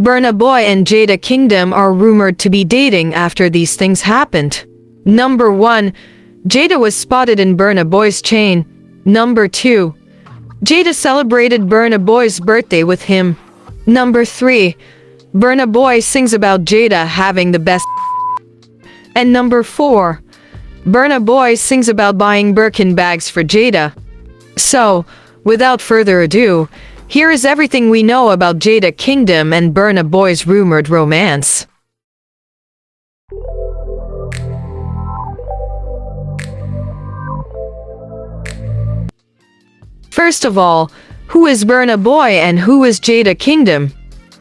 Burna Boy and Jada Kingdom are rumored to be dating after these things happened. Number 1. Jada was spotted in Burna Boy's chain. Number 2. Jada celebrated Burna Boy's birthday with him. Number 3. Burna Boy sings about Jada having the best. And number 4. Burna Boy sings about buying Birkin bags for Jada. So, without further ado, here is everything we know about Jada Kingdom and Burna Boy's rumored romance. First of all, who is Burna Boy and who is Jada Kingdom?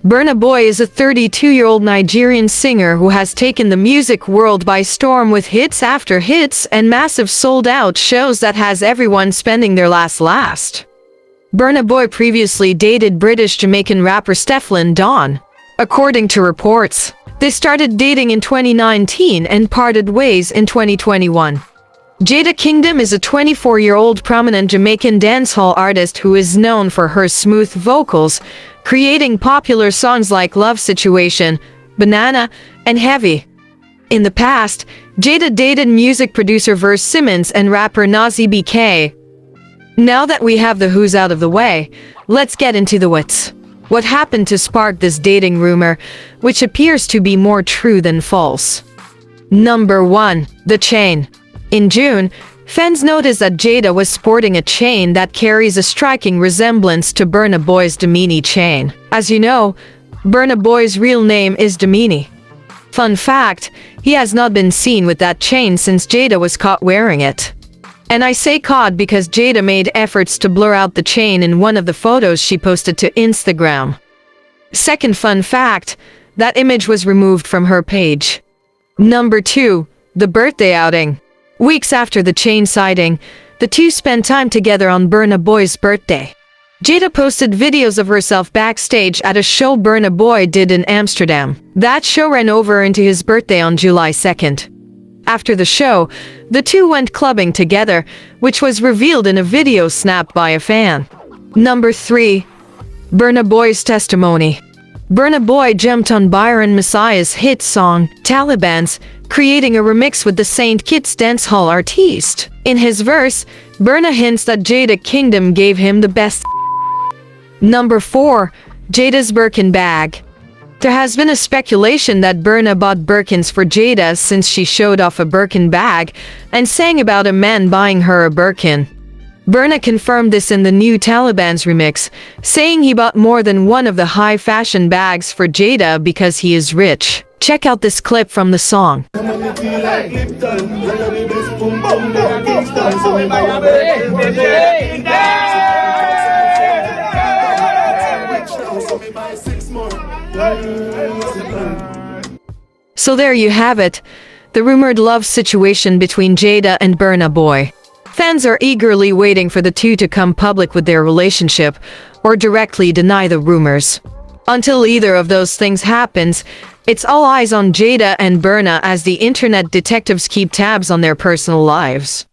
Burna Boy is a 32-year-old Nigerian singer who has taken the music world by storm with hits after hits and massive sold-out shows that has everyone spending their last. Burna Boy previously dated British-Jamaican rapper Stefflon Don. According to reports, they started dating in 2019 and parted ways in 2021. Jada Kingdom is a 24-year-old prominent Jamaican dancehall artist who is known for her smooth vocals, creating popular songs like Love Situation, Banana, and Heavy. In the past, Jada dated music producer Verse Simmons and rapper Nazi BK. Now that we have the who's out of the way, let's get into the what's. What happened to spark this dating rumor, which appears to be more true than false? Number 1. The chain. In June, fans noticed that Jada was sporting a chain that carries a striking resemblance to Burna Boy's Damini chain. As you know, Burna Boy's real name is Damini. Fun fact, he has not been seen with that chain since Jada was caught wearing it. And I say caught because Jada made efforts to blur out the chain in one of the photos she posted to Instagram. Second fun fact, that image was removed from her page. Number 2. The birthday outing. Weeks after the chain sighting, the two spent time together on Burna Boy's birthday. Jada posted videos of herself backstage at a show Burna Boy did in Amsterdam. That show ran over into his birthday on July 2nd. After the show, the two went clubbing together, which was revealed in a video snapped by a fan. Number 3. Burna Boy's testimony. Burna Boy jumped on Byron Messiah's hit song, Taliban's, creating a remix with the St. Kitts dancehall artiste. In his verse, Burna hints that Jada Kingdom gave him the best. Number 4. Jada's Birkin bag. There has been a speculation that Burna bought Birkins for Jada since she showed off a Birkin bag and sang about a man buying her a Birkin. Burna confirmed this in the new Taliban's remix, saying he bought more than one of the high-fashion bags for Jada because he is rich. Check out this clip from the song. So there you have it, the rumored love situation between Jada and Burna Boy. Fans are eagerly waiting for the two to come public with their relationship or directly deny the rumors. Until either of those things happens, it's all eyes on Jada and Burna as the internet detectives keep tabs on their personal lives.